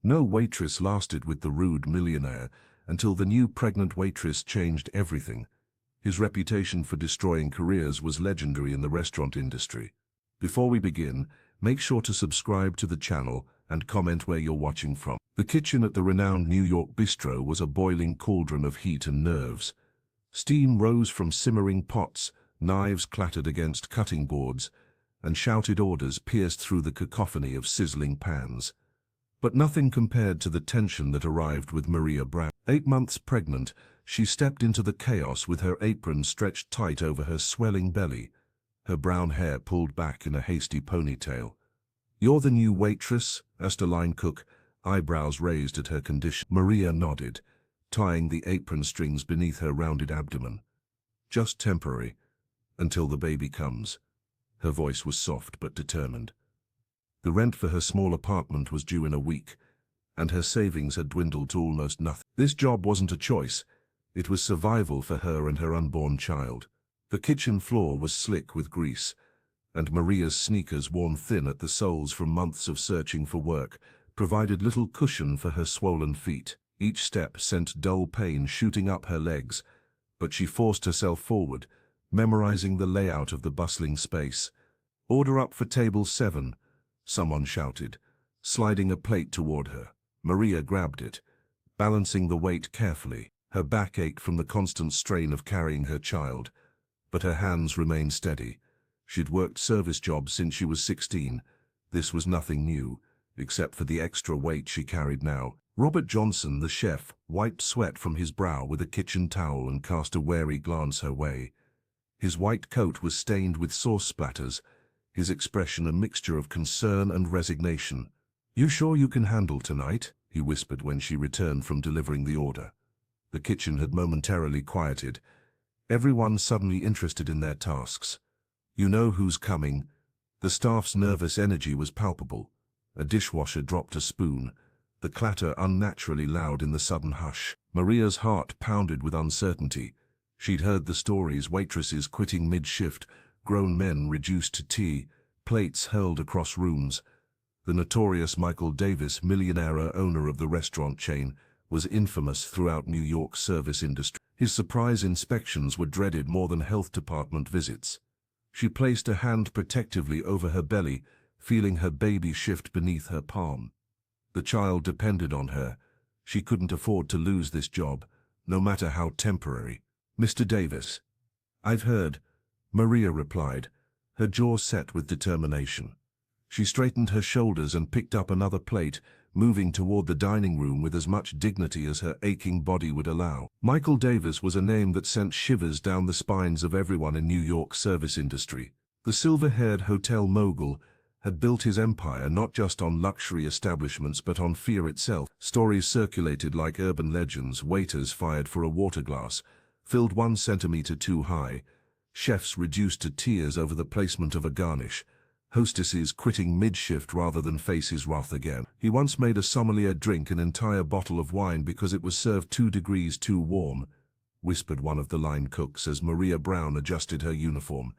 No waitress lasted with the rude millionaire until the new pregnant waitress changed everything. His reputation for destroying careers was legendary in the restaurant industry. Before we begin, make sure to subscribe to the channel and comment where you're watching from. The kitchen at the renowned New York bistro was a boiling cauldron of heat and nerves. Steam rose from simmering pots, knives clattered against cutting boards, and shouted orders pierced through the cacophony of sizzling pans. But nothing compared to the tension that arrived with Maria Brown. 8 months pregnant, she stepped into the chaos with her apron stretched tight over her swelling belly, her brown hair pulled back in a hasty ponytail. "You're the new waitress?" asked a line cook, eyebrows raised at her condition. Maria nodded, tying the apron strings beneath her rounded abdomen. "Just temporary, until the baby comes." Her voice was soft but determined. The rent for her small apartment was due in a week, and her savings had dwindled to almost nothing. This job wasn't a choice. It was survival for her and her unborn child. The kitchen floor was slick with grease, and Maria's sneakers, worn thin at the soles from months of searching for work, provided little cushion for her swollen feet. Each step sent dull pain shooting up her legs, but she forced herself forward, memorizing the layout of the bustling space. "Order up for table 7, someone shouted, sliding a plate toward her. Maria grabbed it, balancing the weight carefully. Her back ached from the constant strain of carrying her child, but her hands remained steady. She'd worked service jobs since she was 16. This was nothing new, except for the extra weight she carried now. Robert Johnson, the chef, wiped sweat from his brow with a kitchen towel and cast a wary glance her way. His white coat was stained with sauce splatters, his expression a mixture of concern and resignation. "You sure you can handle tonight?" he whispered when she returned from delivering the order. The kitchen had momentarily quieted, everyone suddenly interested in their tasks. "You know who's coming." The staff's nervous energy was palpable. A dishwasher dropped a spoon, the clatter unnaturally loud in the sudden hush. Maria's heart pounded with uncertainty. She'd heard the stories: waitresses quitting mid-shift, grown men reduced to tea, plates hurled across rooms. The notorious Michael Davis, Millionaire, owner of the restaurant chain, was infamous throughout New York's service industry. His surprise inspections were dreaded more than health department visits. She placed a hand protectively over her belly, feeling her baby shift beneath her palm. The child depended on her. She couldn't afford to lose this job, no matter how temporary. "Mr. Davis." "I've heard," Maria replied, her jaw set with determination. She straightened her shoulders and picked up another plate, moving toward the dining room with as much dignity as her aching body would allow. Michael Davis was a name that sent shivers down the spines of everyone in New York's service industry. The silver-haired hotel mogul had built his empire not just on luxury establishments but on fear itself. Stories circulated like urban legends: waiters fired for a water glass, filled 1 centimeter too high, chefs reduced to tears over the placement of a garnish, hostesses quitting mid-shift rather than face his wrath again. He once made a sommelier drink an entire bottle of wine because it was served 2 degrees too warm, whispered one of the line cooks as Maria Brown adjusted her uniform.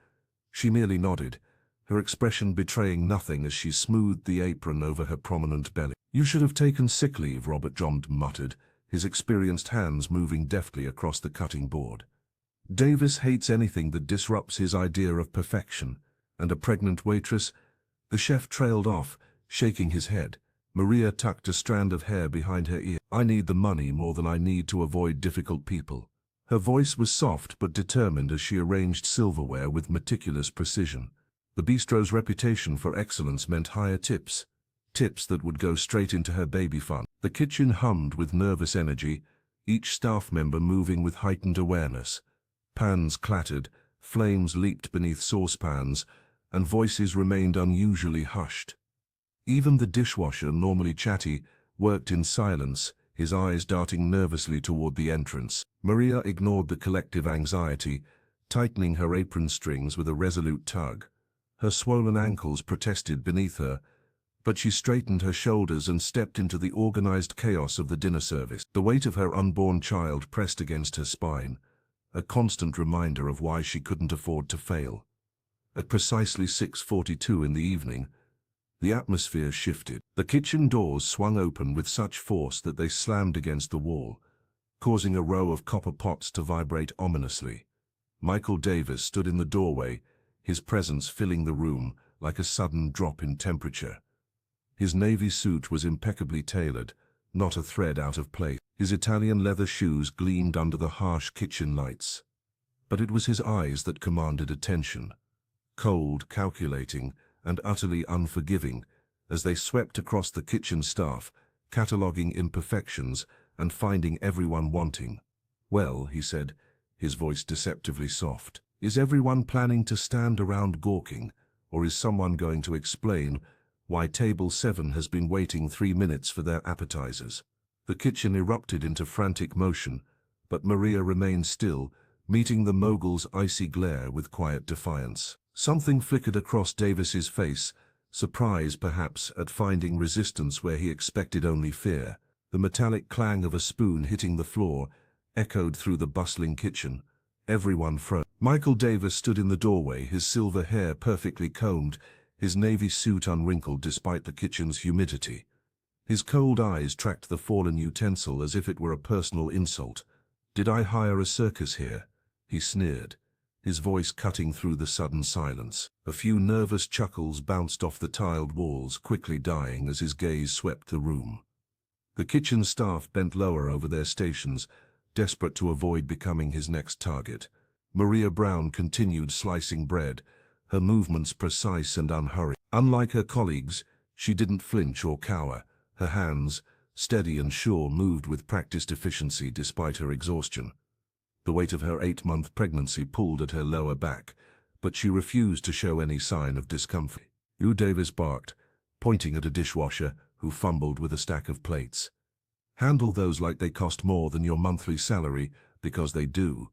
She merely nodded, her expression betraying nothing as she smoothed the apron over her prominent belly. "You should have taken sick leave," Robert Johnson muttered, his experienced hands moving deftly across the cutting board. "Davis hates anything that disrupts his idea of perfection. And a pregnant waitress?" The chef trailed off, shaking his head. Maria tucked a strand of hair behind her ear. "I need the money more than I need to avoid difficult people." Her voice was soft but determined as she arranged silverware with meticulous precision. The bistro's reputation for excellence meant higher tips, tips that would go straight into her baby fund. The kitchen hummed with nervous energy, each staff member moving with heightened awareness. Pans clattered, flames leaped beneath saucepans, and voices remained unusually hushed. Even the dishwasher, normally chatty, worked in silence, his eyes darting nervously toward the entrance. Maria ignored the collective anxiety, tightening her apron strings with a resolute tug. Her swollen ankles protested beneath her, but she straightened her shoulders and stepped into the organized chaos of the dinner service. The weight of her unborn child pressed against her spine, a constant reminder of why she couldn't afford to fail. At precisely 6:42 in the evening, The atmosphere shifted. The kitchen doors swung open with such force that they slammed against the wall, causing a row of copper pots to vibrate ominously. Michael Davis stood in the doorway, his presence filling the room like a sudden drop in temperature. His navy suit was impeccably tailored, not a thread out of place. His Italian leather shoes gleamed under the harsh kitchen lights. But it was his eyes that commanded attention. Cold, calculating, and utterly unforgiving, as they swept across the kitchen staff, cataloguing imperfections and finding everyone wanting. "Well," he said, his voice deceptively soft, "is everyone planning to stand around gawking, or is someone going to explain why Table 7 has been waiting 3 minutes for their appetizers?" The kitchen erupted into frantic motion, but Maria remained still, meeting the mogul's icy glare with quiet defiance. Something flickered across Davis's face, surprise perhaps at finding resistance where he expected only fear. The metallic clang of a spoon hitting the floor echoed through the bustling kitchen. Everyone froze. Michael Davis stood in the doorway, his silver hair perfectly combed, his navy suit unwrinkled despite the kitchen's humidity. His cold eyes tracked the fallen utensil as if it were a personal insult. "Did I hire a circus here?" he sneered, his voice cutting through the sudden silence. A few nervous chuckles bounced off the tiled walls, quickly dying as his gaze swept the room. The kitchen staff bent lower over their stations, desperate to avoid becoming his next target. Maria Brown continued slicing bread, her movements precise and unhurried. Unlike her colleagues, she didn't flinch or cower. Her hands, steady and sure, moved with practiced efficiency despite her exhaustion. The weight of her 8-month pregnancy pulled at her lower back, but she refused to show any sign of discomfort. "You," Davis barked, pointing at a dishwasher who fumbled with a stack of plates. "Handle those like they cost more than your monthly salary, because they do."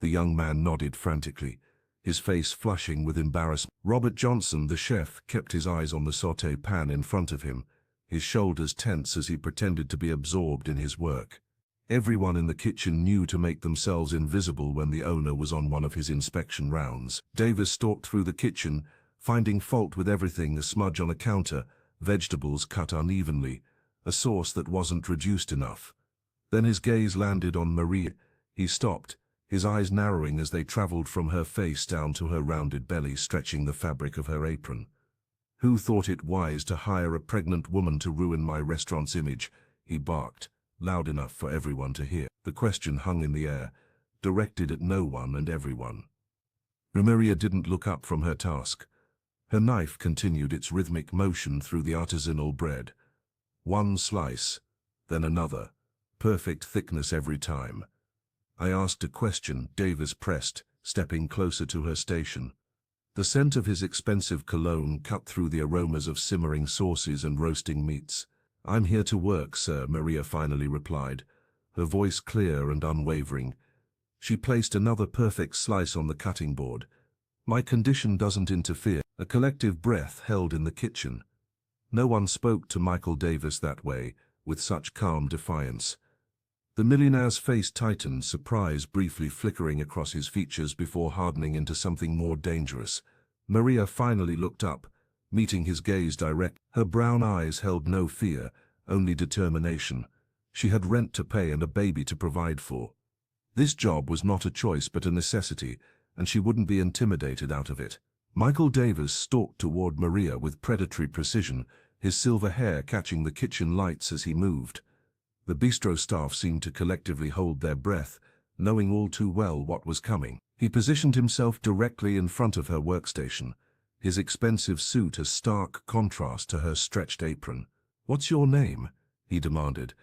The young man nodded frantically, his face flushing with embarrassment. Robert Johnson, the chef, kept his eyes on the sauté pan in front of him, his shoulders tense as he pretended to be absorbed in his work. Everyone in the kitchen knew to make themselves invisible when the owner was on one of his inspection rounds. Davis stalked through the kitchen, finding fault with everything: a smudge on a counter, vegetables cut unevenly, a sauce that wasn't reduced enough. Then his gaze landed on Maria. He stopped, his eyes narrowing as they traveled from her face down to her rounded belly, stretching the fabric of her apron. "Who thought it wise to hire a pregnant woman to ruin my restaurant's image?" he barked, loud enough for everyone to hear. The question hung in the air, directed at no one and everyone. Maria didn't look up from her task. Her knife continued its rhythmic motion through the artisanal bread. One slice, then another, perfect thickness every time. "I asked a question," Davis pressed, stepping closer to her station. The scent of his expensive cologne cut through the aromas of simmering sauces and roasting meats. "I'm here to work, sir," Maria finally replied, her voice clear and unwavering. She placed another perfect slice on the cutting board. "My condition doesn't interfere." A collective breath held in the kitchen. No one spoke to Michael Davis that way, with such calm defiance. The millionaire's face tightened, surprise briefly flickering across his features before hardening into something more dangerous. Maria finally looked up, meeting his gaze direct. Her brown eyes held no fear, only determination. She had rent to pay and a baby to provide for. This job was not a choice but a necessity, and she wouldn't be intimidated out of it. Michael Davis stalked toward Maria with predatory precision, his silver hair catching the kitchen lights as he moved. The bistro staff seemed to collectively hold their breath, knowing all too well what was coming. He positioned himself directly in front of her workstation, his expensive suit a stark contrast to her stretched apron. "What's your name?" he demanded,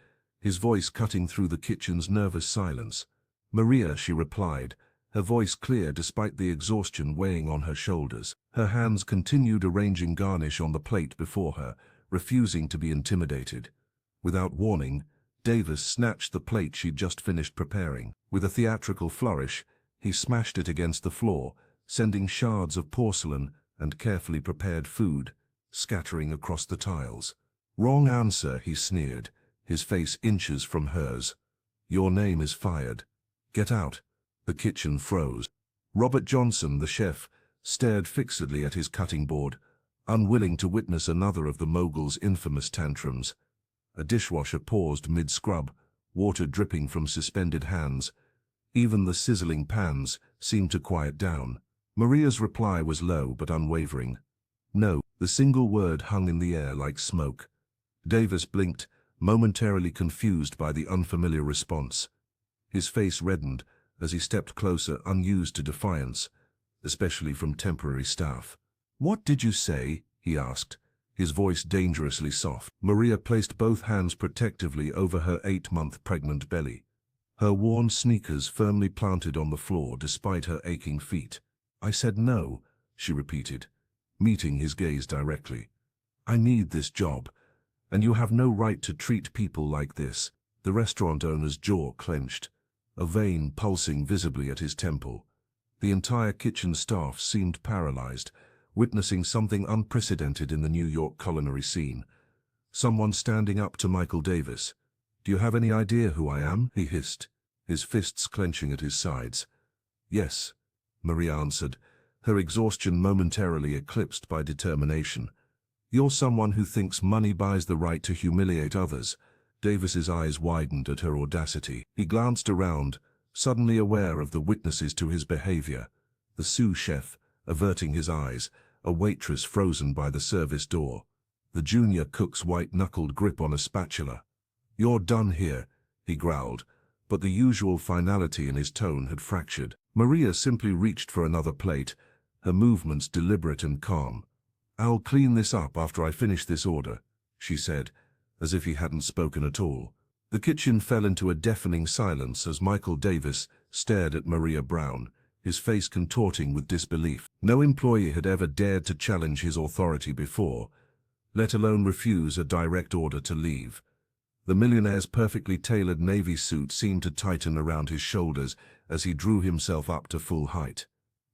his voice cutting through the kitchen's nervous silence. "Maria," she replied, her voice clear despite the exhaustion weighing on her shoulders. Her hands continued arranging garnish on the plate before her, refusing to be intimidated. Without warning, Davis snatched the plate she'd just finished preparing. With a theatrical flourish, he smashed it against the floor, sending shards of porcelain and carefully prepared food scattering across the tiles. "Wrong answer," he sneered, his face inches from hers. "Your name is fired. Get out." The kitchen froze. Robert Johnson, the chef, stared fixedly at his cutting board, unwilling to witness another of the mogul's infamous tantrums. A dishwasher paused mid-scrub, water dripping from suspended hands. Even the sizzling pans seemed to quiet down. Maria's reply was low but unwavering. No, the single word hung in the air like smoke. Davis blinked, momentarily confused by the unfamiliar response. His face reddened as he stepped closer, unused to defiance, especially from temporary staff. "What did you say?" he asked, his voice dangerously soft. Maria placed both hands protectively over her 8-month pregnant belly, her worn sneakers firmly planted on the floor despite her aching feet. "I said no," she repeated, meeting his gaze directly. "I need this job, and you have no right to treat people like this." The restaurant owner's jaw clenched, a vein pulsing visibly at his temple. The entire kitchen staff seemed paralyzed, witnessing something unprecedented in the New York culinary scene. Someone standing up to Michael Davis. "Do you have any idea who I am?" he hissed, his fists clenching at his sides. "Yes," Maria answered, her exhaustion momentarily eclipsed by determination. "You're someone who thinks money buys the right to humiliate others." Davis's eyes widened at her audacity. He glanced around, suddenly aware of the witnesses to his behavior. The sous chef, averting his eyes, a waitress frozen by the service door, the junior cook's white-knuckled grip on a spatula. "You're done here," he growled, but the usual finality in his tone had fractured. Maria simply reached for another plate, her movements deliberate and calm. "I'll clean this up after I finish this order," she said, as if he hadn't spoken at all. The kitchen fell into a deafening silence as Michael Davis stared at Maria Brown, his face contorting with disbelief. No employee had ever dared to challenge his authority before, let alone refuse a direct order to leave. The millionaire's perfectly tailored navy suit seemed to tighten around his shoulders as he drew himself up to full height.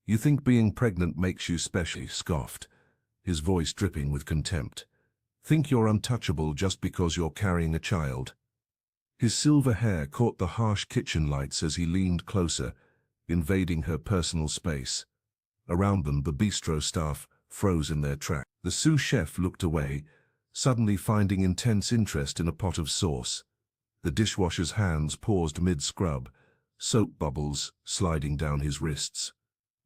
"You think being pregnant makes you special?" he scoffed, his voice dripping with contempt. "Think you're untouchable just because you're carrying a child?" His silver hair caught the harsh kitchen lights as he leaned closer, invading her personal space. Around them, the bistro staff froze in their tracks. The sous chef looked away, suddenly finding intense interest in a pot of sauce. The dishwasher's hands paused mid-scrub, soap bubbles sliding down his wrists.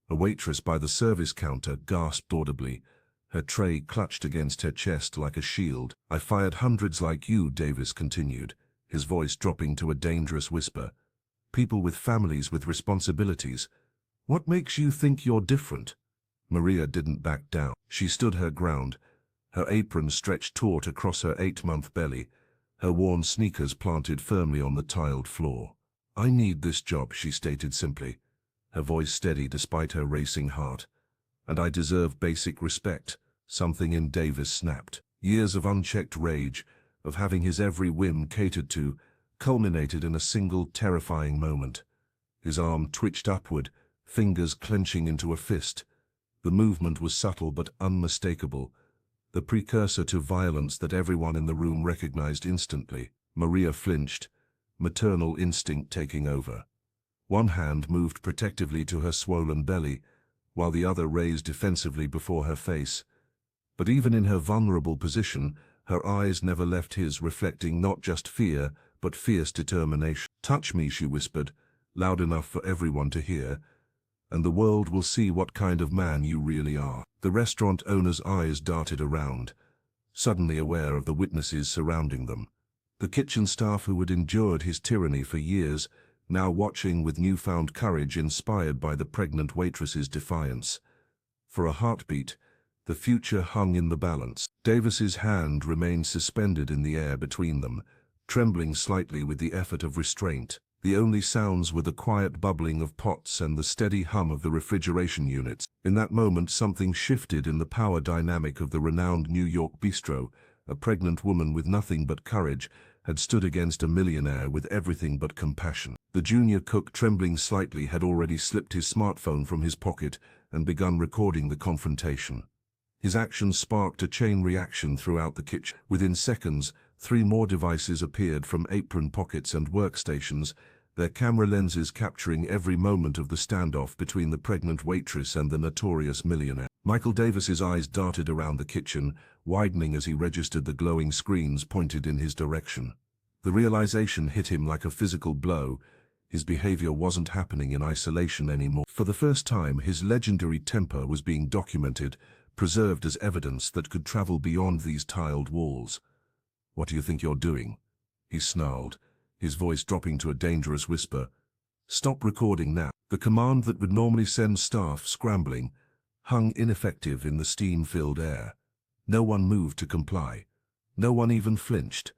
A waitress by the service counter gasped audibly, her tray clutched against her chest like a shield. "I fired hundreds like you," Davis continued, his voice dropping to a dangerous whisper. "People with families, with responsibilities. What makes you think you're different?" Maria didn't back down. She stood her ground, her apron stretched taut across her 8-month belly, her worn sneakers planted firmly on the tiled floor. "I need this job," she stated simply, her voice steady despite her racing heart. "And I deserve basic respect." Something in Davis snapped. Years of unchecked rage, of having his every whim catered to, culminated in a single terrifying moment. His arm twitched upward, fingers clenching into a fist. The movement was subtle but unmistakable, the precursor to violence that everyone in the room recognized instantly. Maria flinched, maternal instinct taking over. One hand moved protectively to her swollen belly, while the other raised defensively before her face. But even in her vulnerable position, her eyes never left his, reflecting not just fear, but fierce determination. "Touch me," she whispered, loud enough for everyone to hear, "and the world will see what kind of man you really are." The restaurant owner's eyes darted around, suddenly aware of the witnesses surrounding them. The kitchen staff who had endured his tyranny for years, now watching with newfound courage inspired by the pregnant waitress's defiance. For a heartbeat, the future hung in the balance. Davis's hand remained suspended in the air between them, trembling slightly with the effort of restraint. The only sounds were the quiet bubbling of pots and the steady hum of the refrigeration units. In that moment, something shifted in the power dynamic of the renowned New York bistro. A pregnant woman with nothing but courage had stood against a millionaire with everything but compassion. The junior cook, trembling slightly, had already slipped his smartphone from his pocket and begun recording the confrontation. His actions sparked a chain reaction throughout the kitchen. Within seconds, 3 more devices appeared from apron pockets and workstations, their camera lenses capturing every moment of the standoff between the pregnant waitress and the notorious millionaire. Michael Davis's eyes darted around the kitchen, widening as he registered the glowing screens pointed in his direction. The realization hit him like a physical blow. His behavior wasn't happening in isolation anymore. For the first time, his legendary temper was being documented, preserved as evidence that could travel beyond these tiled walls. "What do you think you're doing?" he snarled, his voice dropping to a dangerous whisper. "Stop recording now." The command that would normally send staff scrambling hung ineffective in the steam-filled air. No one moved to comply. No one even flinched.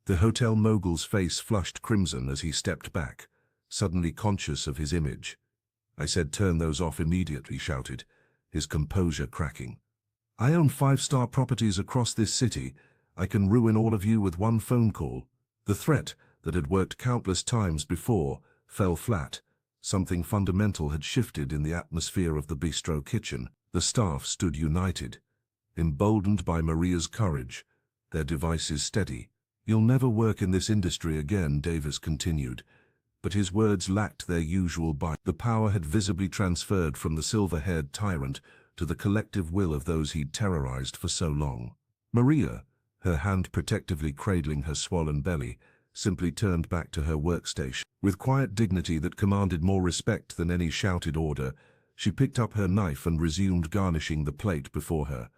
The hotel mogul's face flushed crimson as he stepped back, suddenly conscious of his image. "I said turn those off immediately," he shouted, his composure cracking. "I own 5-star properties across this city. I can ruin all of you with one phone call." The threat that had worked countless times before fell flat. Something fundamental had shifted in the atmosphere of the bistro kitchen. The staff stood united, emboldened by Maria's courage, their devices steady. "You'll never work in this industry again," Davis continued, but his words lacked their usual bite. The power had visibly transferred from the silver-haired tyrant to the collective will of those he'd terrorized for so long. Maria, her hand protectively cradling her swollen belly, simply turned back to her workstation. With quiet dignity that commanded more respect than any shouted order, she picked up her knife and resumed garnishing the plate before her.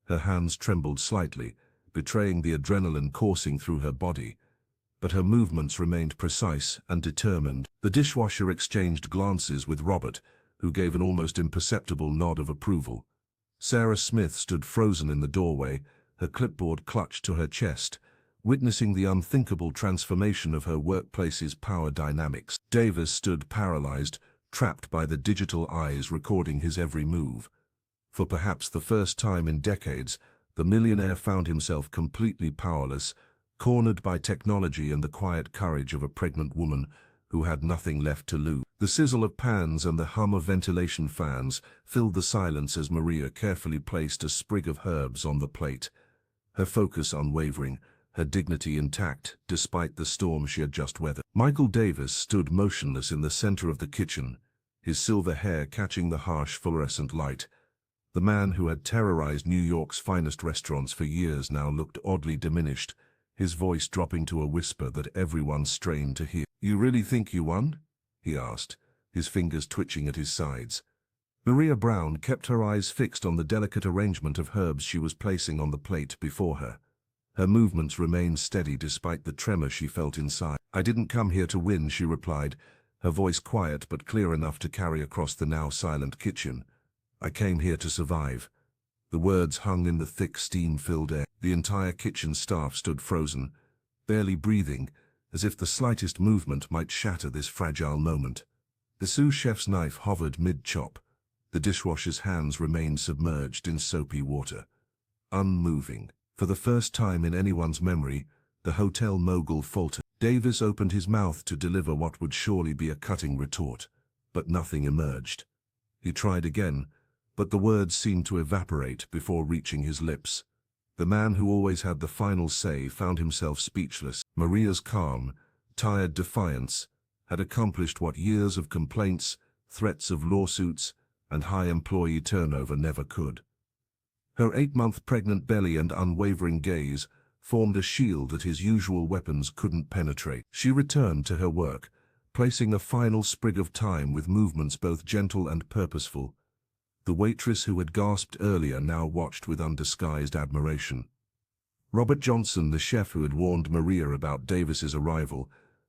Her hands trembled slightly, betraying the adrenaline coursing through her body, but her movements remained precise and determined. The dishwasher exchanged glances with Robert, who gave an almost imperceptible nod of approval. Sarah Smith stood frozen in the doorway, her clipboard clutched to her chest, witnessing the unthinkable transformation of her workplace's power dynamics. Davis stood paralyzed, trapped by the digital eyes recording his every move. For perhaps the first time in decades, the millionaire found himself completely powerless, cornered by technology and the quiet courage of a pregnant woman who had nothing left to lose. The sizzle of pans and the hum of ventilation fans filled the silence as Maria carefully placed a sprig of herbs on the plate, her focus unwavering, her dignity intact despite the storm she had just weathered. Michael Davis stood motionless in the center of the kitchen, his silver hair catching the harsh fluorescent light. The man who had terrorized New York's finest restaurants for years now looked oddly diminished, his voice dropping to a whisper that everyone strained to hear. "You really think you won?" he asked, his fingers twitching at his sides. Maria Brown kept her eyes fixed on the delicate arrangement of herbs she was placing on the plate before her. Her movements remained steady despite the tremor she felt inside. "I didn't come here to win," she replied, her voice quiet but clear enough to carry across the now silent kitchen. "I came here to survive." The words hung in the thick steam-filled air. The entire kitchen staff stood frozen, barely breathing, as if the slightest movement might shatter this fragile moment. The sous chef's knife hovered mid-chop. The dishwasher's hands remained submerged in soapy water, unmoving. For the first time in anyone's memory, the hotel mogul faltered. Davis opened his mouth to deliver what would surely be a cutting retort, but nothing emerged. He tried again, but the words seemed to evaporate before reaching his lips. The man who always had the final say found himself speechless. Maria's calm, tired defiance had accomplished what years of complaints, threats of lawsuits, and high employee turnover never could. Her 8-month pregnant belly and unwavering gaze formed a shield that his usual weapons couldn't penetrate. She returned to her work, placing a final sprig of thyme with movements both gentle and purposeful. The waitress who had gasped earlier now watched with undisguised admiration. Robert Johnson, the chef who had warned Maria about Davis's arrival,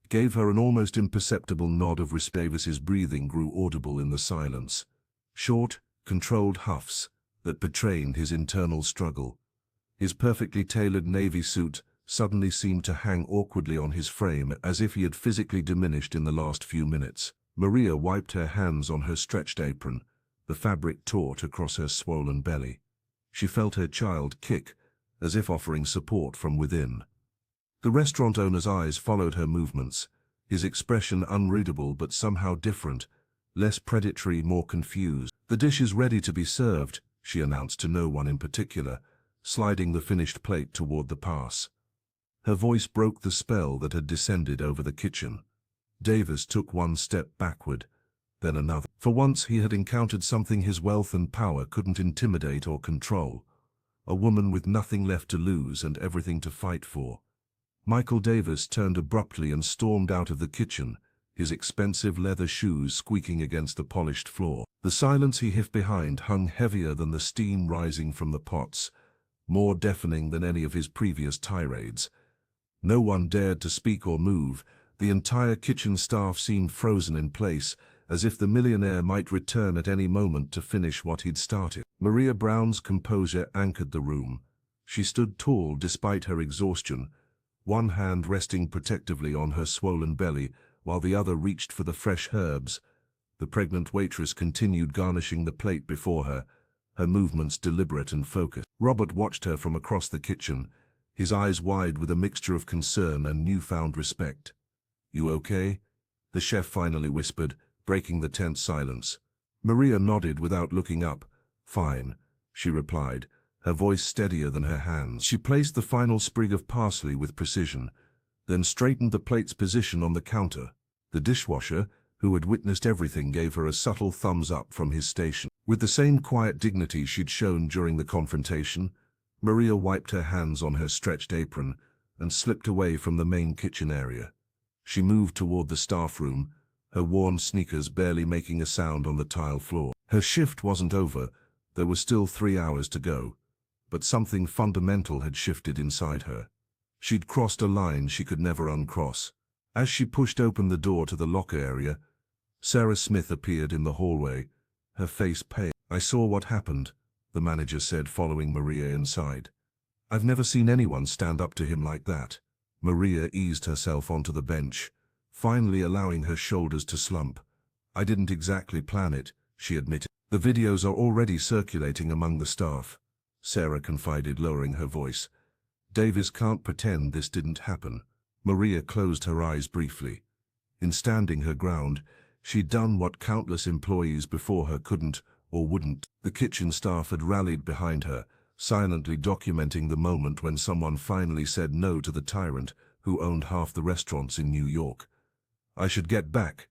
gave her an almost imperceptible nod of respect. Davis's breathing grew audible in the silence. Short, controlled huffs that betrayed his internal struggle. His perfectly tailored navy suit suddenly seemed to hang awkwardly on his frame as if he had physically diminished in the last few minutes. Maria wiped her hands on her stretched apron, the fabric taut across her swollen belly. She felt her child kick, as if offering support from within. The restaurant owner's eyes followed her movements, his expression unreadable but somehow different, less predatory, more confused. "The dish is ready to be served," she announced to no one in particular, sliding the finished plate toward the pass. Her voice broke the spell that had descended over the kitchen. Davis took one step backward, then another. For once he had encountered something his wealth and power couldn't intimidate or control. A woman with nothing left to lose and everything to fight for. Michael Davis turned abruptly and stormed out of the kitchen, his expensive leather shoes squeaking against the polished floor. The silence he left behind hung heavier than the steam rising from the pots, more deafening than any of his previous tirades. No one dared to speak or move. The entire kitchen staff seemed frozen in place, as if the millionaire might return at any moment to finish what he'd started. Maria Brown's composure anchored the room. She stood tall despite her exhaustion, one hand resting protectively on her swollen belly, while the other reached for the fresh herbs. The pregnant waitress continued garnishing the plate before her, her movements deliberate and focused. Robert watched her from across the kitchen, his eyes wide with a mixture of concern and newfound respect. "You okay?" the chef finally whispered, breaking the tense silence. Maria nodded without looking up. "Fine," she replied, her voice steadier than her hands. She placed the final sprig of parsley with precision, then straightened the plate's position on the counter. The dishwasher, who had witnessed everything, gave her a subtle thumbs up from his station. With the same quiet dignity she'd shown during the confrontation, Maria wiped her hands on her stretched apron and slipped away from the main kitchen area. She moved toward the staff room, her worn sneakers barely making a sound on the tile floor. Her shift wasn't over, there was still 3 hours to go, but something fundamental had shifted inside her. She'd crossed a line she could never uncross. As she pushed open the door to the locker area, Sarah Smith appeared in the hallway, her face pale. "I saw what happened," the manager said, following Maria inside. "I've never seen anyone stand up to him like that." Maria eased herself onto the bench, finally allowing her shoulders to slump. "I didn't exactly plan it," she admitted. "The videos are already circulating among the staff," Sarah confided, lowering her voice. "Davis can't pretend this didn't happen." Maria closed her eyes briefly. In standing her ground, she'd done what countless employees before her couldn't or wouldn't. The kitchen staff had rallied behind her, silently documenting the moment when someone finally said no to the tyrant who owned half the restaurants in New York. "I should get back,"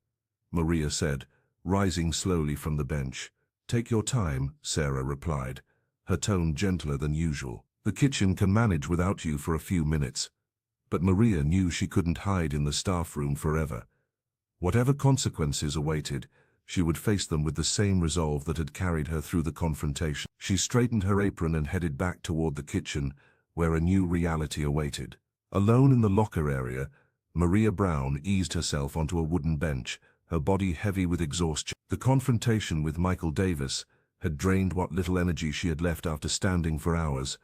Maria said, rising slowly from the bench. "Take your time," Sarah replied, her tone gentler than usual. "The kitchen can manage without you for a few minutes." But Maria knew she couldn't hide in the staff room forever. Whatever consequences awaited, she would face them with the same resolve that had carried her through the confrontation. She straightened her apron and headed back toward the kitchen, where a new reality awaited. Alone in the locker area, Maria Brown eased herself onto a wooden bench, her body heavy with exhaustion. The confrontation with Michael Davis had drained what little energy she had left after standing for hours.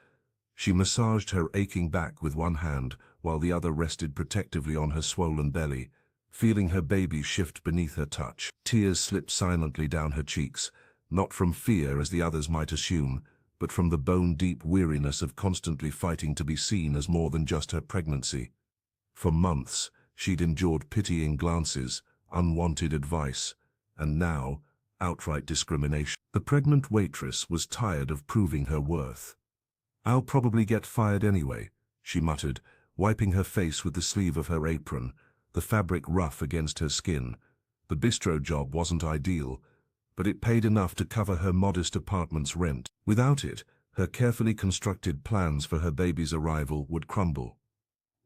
She massaged her aching back with one hand, while the other rested protectively on her swollen belly, feeling her baby shift beneath her touch. Tears slipped silently down her cheeks, not from fear as the others might assume, but from the bone-deep weariness of constantly fighting to be seen as more than just her pregnancy. For months, she'd endured pitying glances, unwanted advice, and now, outright discrimination. The pregnant waitress was tired of proving her worth. "I'll probably get fired anyway," she muttered, wiping her face with the sleeve of her apron, the fabric rough against her skin. The bistro job wasn't ideal, but it paid enough to cover her modest apartment's rent. Without it, her carefully constructed plans for her baby's arrival would crumble.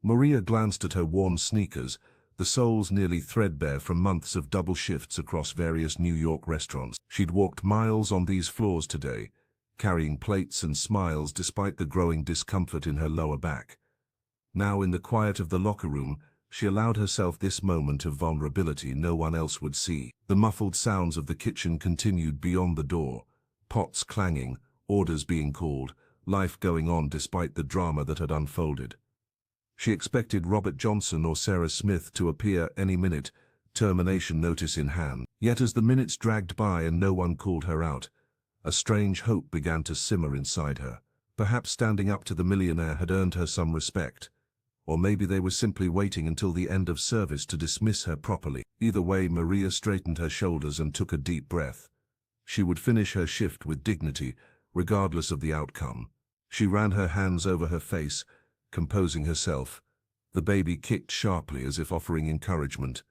Maria glanced at her worn sneakers, the soles nearly threadbare from months of double shifts across various New York restaurants. She'd walked miles on these floors today, carrying plates and smiles despite the growing discomfort in her lower back. Now, in the quiet of the locker room, she allowed herself this moment of vulnerability no one else would see. The muffled sounds of the kitchen continued beyond the door, pots clanging, orders being called, life going on despite the drama that had unfolded. She expected Robert Johnson or Sarah Smith to appear any minute, termination notice in hand. Yet as the minutes dragged by and no one called her out, a strange hope began to simmer inside her. Perhaps standing up to the millionaire had earned her some respect. Or maybe they were simply waiting until the end of service to dismiss her properly. Either way, Maria straightened her shoulders and took a deep breath. She would finish her shift with dignity, regardless of the outcome. She ran her hands over her face, composing herself. The baby kicked sharply as if offering encouragement.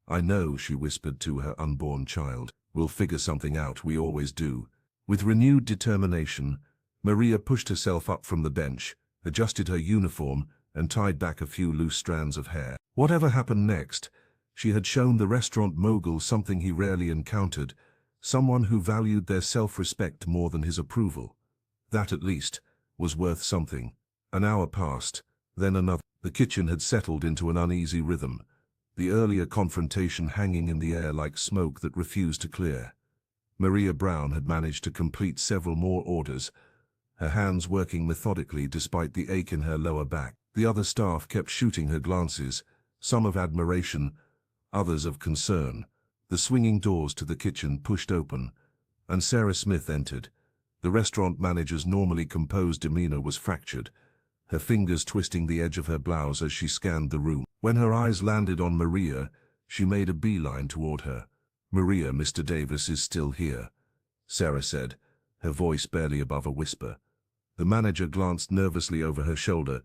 "I know," she whispered to her unborn child. "We'll figure something out, we always do." With renewed determination, Maria pushed herself up from the bench, adjusted her uniform, and tied back a few loose strands of hair. Whatever happened next, she had shown the restaurant mogul something he rarely encountered, someone who valued their self-respect more than his approval. That, at least, was worth something. An hour passed, then another. The kitchen had settled into an uneasy rhythm, the earlier confrontation hanging in the air like smoke that refused to clear. Maria Brown had managed to complete several more orders, her hands working methodically despite the ache in her lower back. The other staff kept shooting her glances, some of admiration, others of concern. The swinging doors to the kitchen pushed open, and Sarah Smith entered. The restaurant manager's normally composed demeanor was fractured, her fingers twisting the edge of her blouse as she scanned the room. When her eyes landed on Maria, she made a beeline toward her. "Maria, Mr. Davis is still here," Sarah said, her voice barely above a whisper. The manager glanced nervously over her shoulder.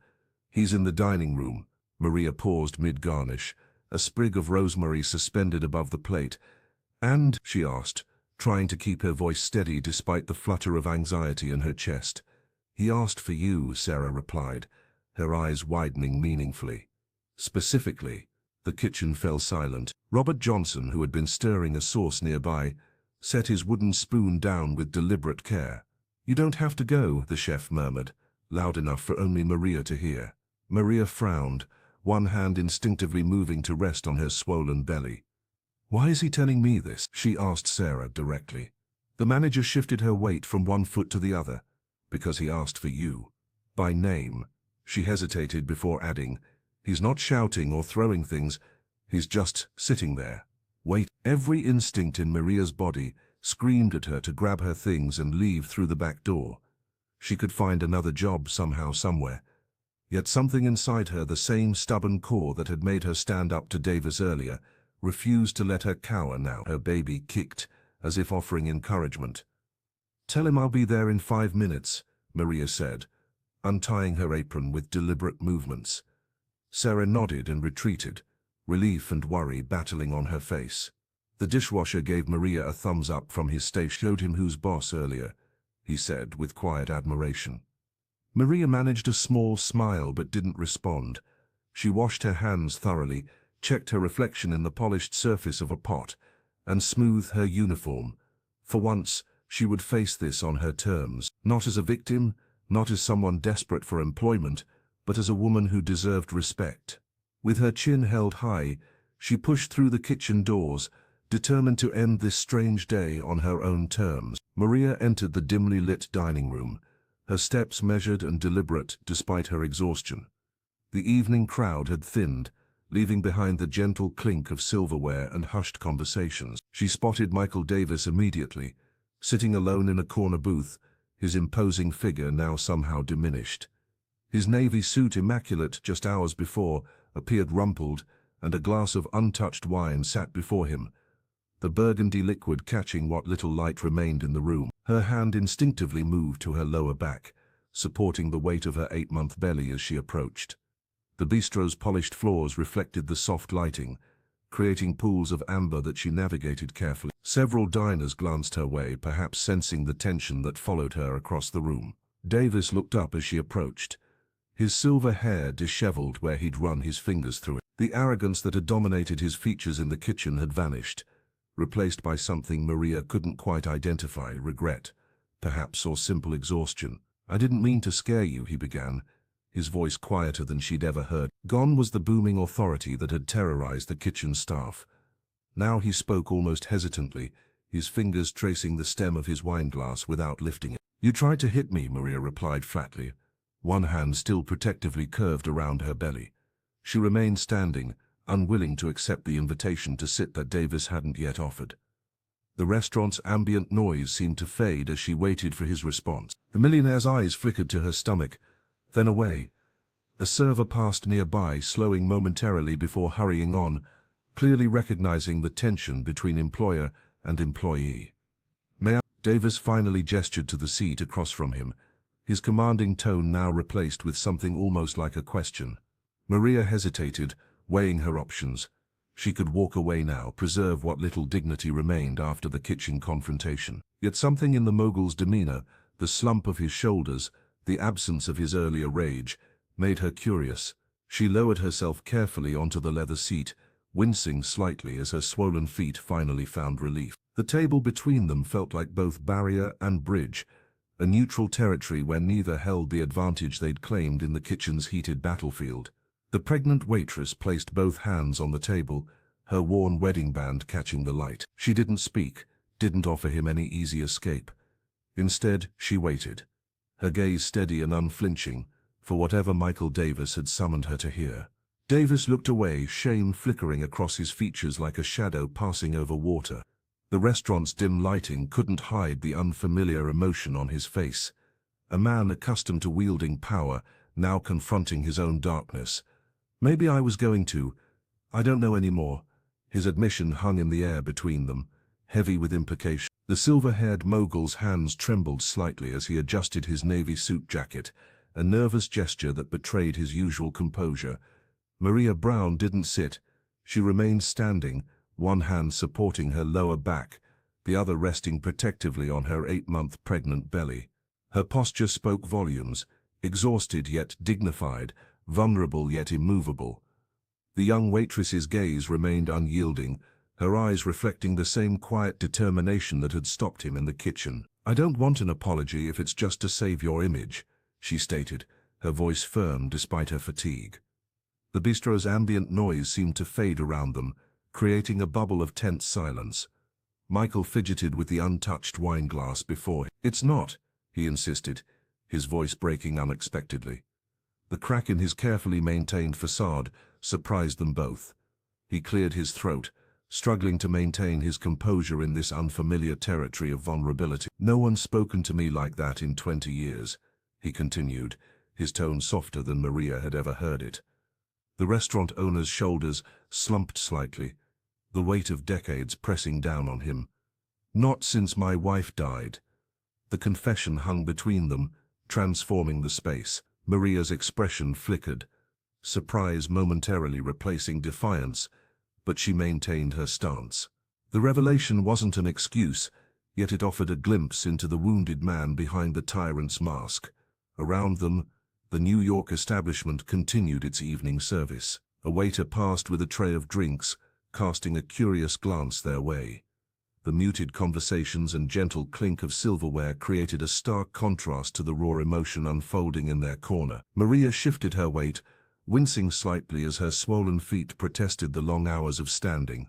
"He's in the dining room." Maria paused mid-garnish, a sprig of rosemary suspended above the plate. "And?" she asked, trying to keep her voice steady despite the flutter of anxiety in her chest. "He asked for you," Sarah replied, her eyes widening meaningfully. "Specifically." The kitchen fell silent. Robert Johnson, who had been stirring a sauce nearby, set his wooden spoon down with deliberate care. "You don't have to go," the chef murmured, loud enough for only Maria to hear. Maria frowned, one hand instinctively moving to rest on her swollen belly. "Why is he telling me this?" she asked Sarah directly. The manager shifted her weight from one foot to the other. "Because he asked for you. By name." She hesitated before adding, "He's not shouting or throwing things, he's just sitting there. Wait." Every instinct in Maria's body screamed at her to grab her things and leave through the back door. She could find another job somehow, somewhere. Yet something inside her, the same stubborn core that had made her stand up to Davis earlier, refused to let her cower now. Her baby kicked, as if offering encouragement. "Tell him I'll be there in 5 minutes," Maria said, untying her apron with deliberate movements. Sarah nodded and retreated, relief and worry battling on her face. The dishwasher gave Maria a thumbs up from his station. "Showed him who's boss earlier," he said with quiet admiration. Maria managed a small smile but didn't respond. She washed her hands thoroughly, checked her reflection in the polished surface of a pot, and smoothed her uniform. For once, she would face this on her terms, not as a victim, not as someone desperate for employment, but as a woman who deserved respect. With her chin held high, she pushed through the kitchen doors, determined to end this strange day on her own terms. Maria entered the dimly lit dining room, her steps measured and deliberate despite her exhaustion. The evening crowd had thinned, leaving behind the gentle clink of silverware and hushed conversations. She spotted Michael Davis immediately, sitting alone in a corner booth, his imposing figure now somehow diminished. His navy suit, immaculate just hours before, appeared rumpled, and a glass of untouched wine sat before him, the burgundy liquid catching what little light remained in the room. Her hand instinctively moved to her lower back, supporting the weight of her 8-month belly as she approached. The bistro's polished floors reflected the soft lighting, creating pools of amber that she navigated carefully. Several diners glanced her way, perhaps sensing the tension that followed her across the room. Davis looked up as she approached, his silver hair disheveled where he'd run his fingers through it. The arrogance that had dominated his features in the kitchen had vanished, replaced by something Maria couldn't quite identify, regret, perhaps, or simple exhaustion. "I didn't mean to scare you," he began, his voice quieter than she'd ever heard. Gone was the booming authority that had terrorized the kitchen staff. Now he spoke almost hesitantly, his fingers tracing the stem of his wineglass without lifting it. "You tried to hit me," Maria replied flatly, one hand still protectively curved around her belly. She remained standing, unwilling to accept the invitation to sit that Davis hadn't yet offered. The restaurant's ambient noise seemed to fade as she waited for his response. The millionaire's eyes flickered to her stomach, then away. A server passed nearby, slowing momentarily before hurrying on, clearly recognizing the tension between employer and employee. "May I?" Davis finally gestured to the seat across from him, his commanding tone now replaced with something almost like a question. Maria hesitated, weighing her options. She could walk away now, preserve what little dignity remained after the kitchen confrontation. Yet something in the mogul's demeanor, the slump of his shoulders, the absence of his earlier rage, made her curious. She lowered herself carefully onto the leather seat, wincing slightly as her swollen feet finally found relief. The table between them felt like both barrier and bridge, a neutral territory where neither held the advantage they'd claimed in the kitchen's heated battlefield. The pregnant waitress placed both hands on the table, her worn wedding band catching the light. She didn't speak, didn't offer him any easy escape. Instead, she waited, her gaze steady and unflinching, for whatever Michael Davis had summoned her to hear. Davis looked away, shame flickering across his features like a shadow passing over water. The restaurant's dim lighting couldn't hide the unfamiliar emotion on his face. A man accustomed to wielding power, now confronting his own darkness. Maybe I was going to. I don't know anymore. His admission hung in the air between them, heavy with implication. The silver-haired mogul's hands trembled slightly as he adjusted his navy suit jacket, a nervous gesture that betrayed his usual composure. Maria Brown didn't sit. She remained standing, one hand supporting her lower back, the other resting protectively on her 8-month pregnant belly. Her posture spoke volumes, exhausted yet dignified, vulnerable yet immovable. The young waitress's gaze remained unyielding, her eyes reflecting the same quiet determination that had stopped him in the kitchen. "I don't want an apology if it's just to save your image," she stated, her voice firm despite her fatigue. The bistro's ambient noise seemed to fade around them, creating a bubble of tense silence. Michael fidgeted with the untouched wine glass before him. "It's not," he insisted, his voice breaking unexpectedly. The crack in his carefully maintained facade surprised them both. He cleared his throat, struggling to maintain his composure in this unfamiliar territory of vulnerability. "No one's spoken to me like that in 20 years, he continued, his tone softer than Maria had ever heard it. The restaurant owner's shoulders slumped slightly, the weight of decades pressing down on him. "Not since my wife died." The confession hung between them, transforming the space. Maria's expression flickered, surprise momentarily replacing defiance, but she maintained her stance. The revelation wasn't an excuse, yet it offered a glimpse into the wounded man behind the tyrant's mask. Around them, the New York establishment continued its evening service. A waiter passed with a tray of drinks, casting a curious glance their way. The muted conversations and gentle clink of silverware created a stark contrast to the raw emotion unfolding in their corner. Maria shifted her weight, wincing slightly as her swollen feet protested the long hours of standing.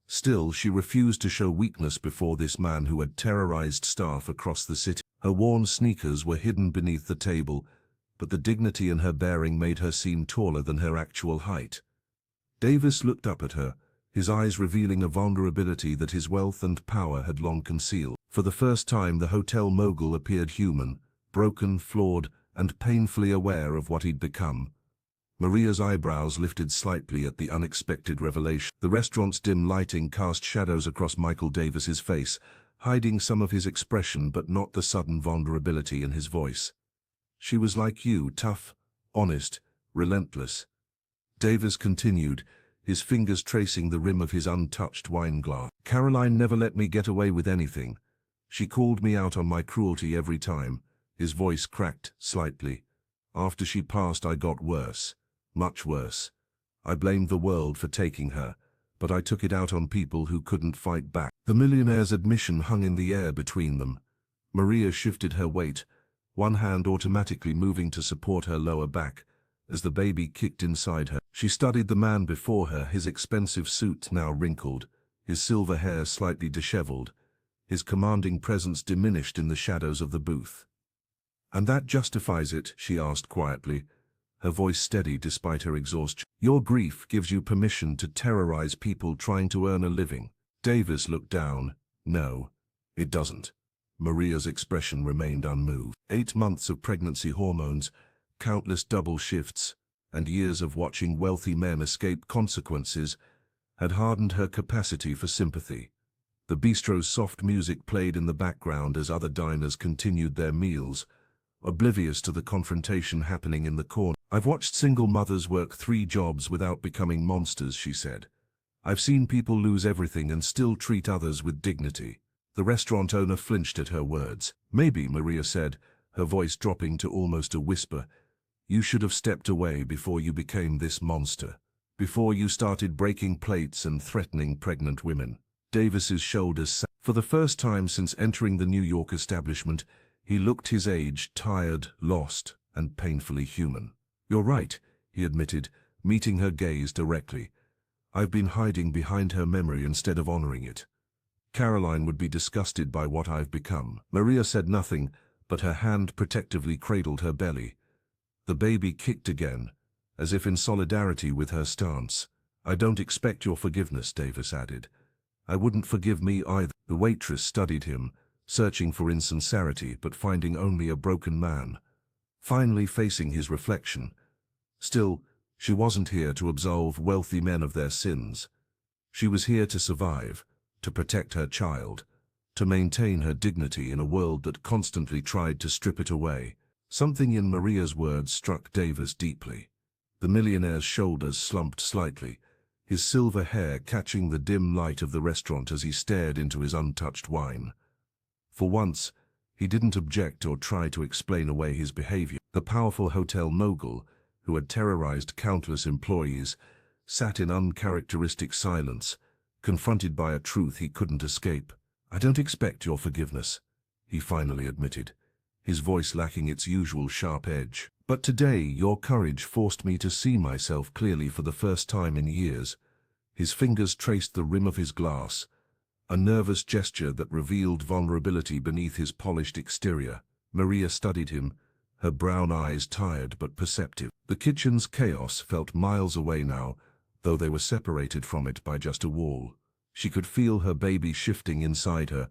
Still, she refused to show weakness before this man who had terrorized staff across the city. Her worn sneakers were hidden beneath the table, but the dignity in her bearing made her seem taller than her actual height. Davis looked up at her, his eyes revealing a vulnerability that his wealth and power had long concealed. For the first time, the hotel mogul appeared human, broken, flawed, and painfully aware of what he'd become. Maria's eyebrows lifted slightly at the unexpected revelation. The restaurant's dim lighting cast shadows across Michael Davis's face, hiding some of his expression but not the sudden vulnerability in his voice. "She was like you, tough, honest, relentless." Davis continued, his fingers tracing the rim of his untouched wine glass. "Caroline never let me get away with anything. She called me out on my cruelty every time." His voice cracked slightly. "After she passed, I got worse. Much worse. I blamed the world for taking her, but I took it out on people who couldn't fight back." The millionaire's admission hung in the air between them. Maria shifted her weight, one hand automatically moving to support her lower back, as the baby kicked inside her. She studied the man before her, his expensive suit now wrinkled, his silver hair slightly disheveled, his commanding presence diminished in the shadows of the booth. "And that justifies it?" she asked quietly, her voice steady despite her exhaustion. "Your grief gives you permission to terrorize people trying to earn a living." Davis looked down. "No, it doesn't." Maria's expression remained unmoved. 8 months of pregnancy hormones, countless double shifts, and years of watching wealthy men escape consequences had hardened her capacity for sympathy. The bistro's soft music played in the background as other diners continued their meals, oblivious to the confrontation happening in the corner. "I've watched single mothers work 3 jobs without becoming monsters," she said, I've seen people lose everything and still treat others with dignity. The restaurant owner flinched at her words. Maybe, Maria said, her voice dropping to almost a whisper. You should have stepped away before you became this monster. Before you started breaking plates and threatening pregnant women. Davis's shoulders sank. For the first time since entering the New York establishment, he looked his age, tired, lost, and painfully human. You're right, he admitted, meeting her gaze directly. I've been hiding behind her memory instead of honoring it. Caroline would be disgusted by what I've become. Maria said nothing, but her hand protectively cradled her belly. The baby kicked again, as if in solidarity with her stance. I don't expect your forgiveness, Davis added. I wouldn't forgive me either. The waitress studied him, searching for insincerity but finding only a broken man. Finally facing his reflection. Still, she wasn't here to absolve wealthy men of their sins. She was here to survive, to protect her child, to maintain her dignity in a world that constantly tried to strip it away. Something in Maria's words struck Davis deeply. The millionaire's shoulders slumped slightly, his silver hair catching the dim light of the restaurant as he stared into his untouched wine. For once, he didn't object or try to explain away his behavior. The powerful hotel mogul, who had terrorized countless employees, sat in uncharacteristic silence, confronted by a truth he couldn't escape. I don't expect your forgiveness, he finally admitted, his voice lacking its usual sharp edge. But today your courage forced me to see myself clearly for the first time in years. His fingers traced the rim of his glass, a nervous gesture that revealed vulnerability beneath his polished exterior. Maria studied him, her brown eyes tired but perceptive. The kitchen's chaos felt miles away now, though they were separated from it by just a wall. She could feel her baby shifting inside her,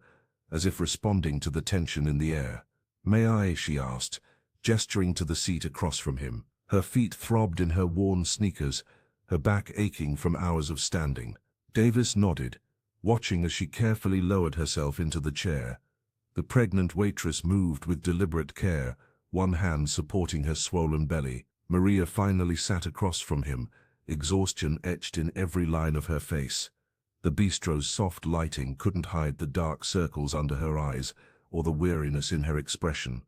as if responding to the tension in the air. May I? She asked, gesturing to the seat across from him. Her feet throbbed in her worn sneakers, her back aching from hours of standing. Davis nodded, watching as she carefully lowered herself into the chair. The pregnant waitress moved with deliberate care, one hand supporting her swollen belly. Maria finally sat across from him, exhaustion etched in every line of her face. The bistro's soft lighting couldn't hide the dark circles under her eyes or the weariness in her expression.